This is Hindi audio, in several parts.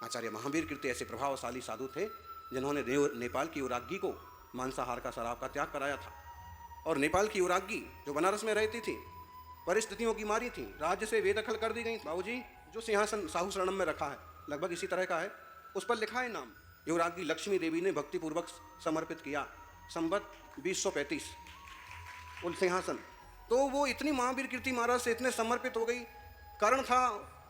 आचार्य महावीर कीर्ति ऐसे प्रभावशाली साधु थे जिन्होंने नेपाल की युवराज्ञी को मांसाहार का शराब का त्याग कराया था। और नेपाल की युवराज्ञी जो बनारस में रहती थी, परिस्थितियों की मारी थी, राज्य से बेदखल कर दी गई। बाबूजी जो सिंहासन साहू शरणम में रखा है लगभग इसी तरह का है, उस पर लिखा है नाम युवराज्ञी लक्ष्मी देवी ने भक्तिपूर्वक समर्पित किया संवत 2035 उन सिंहासन। तो वो इतनी महावीर कीर्ति महाराज से इतने समर्पित हो गई। कारण था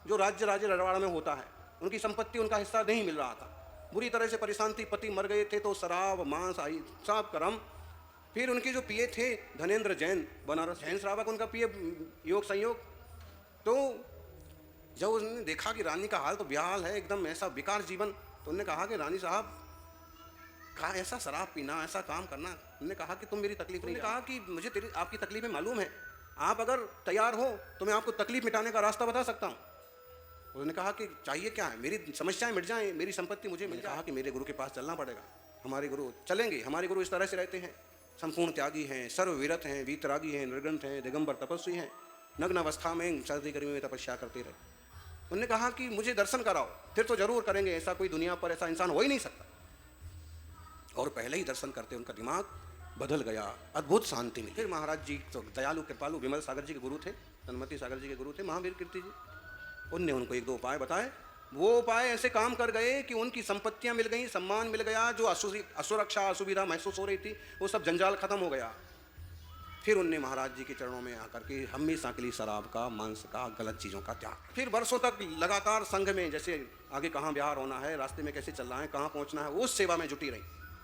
जो राज्य रजवाड़ा में होता है, उनकी संपत्ति उनका हिस्सा नहीं मिल रहा था, बुरी तरह से परेशान थी, पति मर गए थे तो शराब मांस आई सब करम। फिर उनके जो पिए थे धनेन्द्र जैन, बनारस जैन श्रावक उनका पिए योग संयोग। तो जब उन्होंने देखा कि रानी का हाल तो बेहाल है, एकदम ऐसा बेकार जीवन, तो उन्होंने कहा कि रानी साहब कहा ऐसा शराब पीना, ऐसा काम करना। उन्होंने कहा कि तुम मेरी तकलीफ नहीं, कहा कि मुझे तेरी आपकी तकलीफें मालूम है, आप अगर तैयार हो तो मैं आपको तकलीफ मिटाने का रास्ता बता सकता हूँ। उन्होंने कहा कि चाहिए क्या है, मेरी समस्याएं मिट जाएं, मेरी संपत्ति मुझे मिल जाए। कहा कि मेरे गुरु के पास चलना पड़ेगा, हमारे गुरु चलेंगे। हमारे गुरु इस तरह से रहते हैं, संपूर्ण त्यागी हैं, सर्वविरत हैं, वीतरागी हैं, निर्ग्रंथ हैं, दिगंबर तपस्वी हैं, नग्न अवस्था में सर्दी गर्मी में तपस्या करते रहे। उन्होंने कहा कि मुझे दर्शन कराओ, फिर तो जरूर करेंगे, ऐसा कोई दुनिया पर ऐसा इंसान हो ही नहीं सकता। और पहले ही दर्शन करते उनका दिमाग बदल गया, अद्भुत शांति मिली। फिर महाराज जी तो दयालु कृपालु विमल सागर जी के गुरु थे, सन्मति सागर जी के गुरु थे महावीर कीर्ति जी। उनने उनको एक दो उपाय बताए, वो उपाय ऐसे काम कर गए कि उनकी संपत्तियां मिल गई, सम्मान मिल गया, जो असुरक्षा असुविधा महसूस हो रही थी वो सब जंजाल खत्म हो गया। फिर उनने महाराज जी के चरणों में आकर के हमेशा के लिए शराब का, मांस का, गलत चीज़ों का त्याग। फिर वर्षों तक लगातार संघ में, जैसे आगे कहाँ व्यवहार होना है, रास्ते में कैसे चलना है, कहाँ पहुँचना है, उस सेवा में जुटी रही।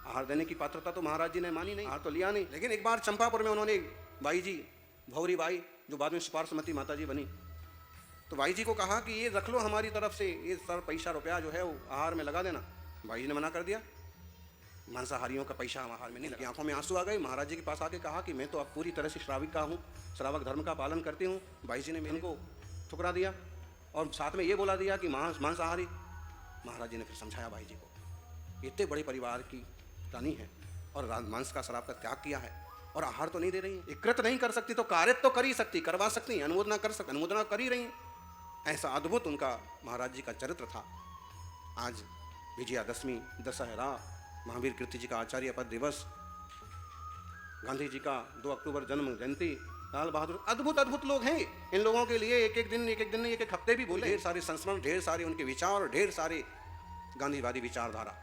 आहार देने की पात्रता तो महाराज जी ने मानी नहीं, आहार तो लिया नहीं। लेकिन एक बार चंपापुर में उन्होंने बाई जी, भौरी बाई, जो बाद में सुपार्श्वमती माता जी बनी, तो बाई जी को कहा कि ये रख लो हमारी तरफ से, ये सर पैसा रुपया जो है वो आहार में लगा देना। बाई जी ने मना कर दिया, मांसाहारियों का पैसा आहार में नहीं लगा। आंखों में आंसू आ गए, महाराज जी के पास आके कहा कि मैं तो अब पूरी तरह से श्राविका हूँ, श्रावक धर्म का पालन करती हूँ। बाई जी ने इनको ठुकरा दिया और साथ में ये बोला दिया कि मांसाहारी। महाराज जी ने फिर समझाया बाई जी को, इतने बड़े परिवार की रानी है और मांस का शराब का त्याग किया है और आहार तो नहीं दे रही, इकृत नहीं कर सकती तो कार्य तो कर ही सकती, करवा सकती, अनुमोदना कर सकती, अनुमोदना कर ही रही। ऐसा अद्भुत उनका महाराज जी का चरित्र था। आज विजयादशमी, दशहरा, महावीर कीर्ति जी का आचार्य पद दिवस, गांधी जी का 2 अक्टूबर जन्म जयंती, लाल बहादुर, अद्भुत अद्भुत लोग हैं। इन लोगों के लिए एक एक दिन नहीं, एक एक हफ्ते भी बोले। ढेर सारे संस्मरण, ढेर सारे उनके विचार, ढेर सारे गांधीवादी विचारधारा।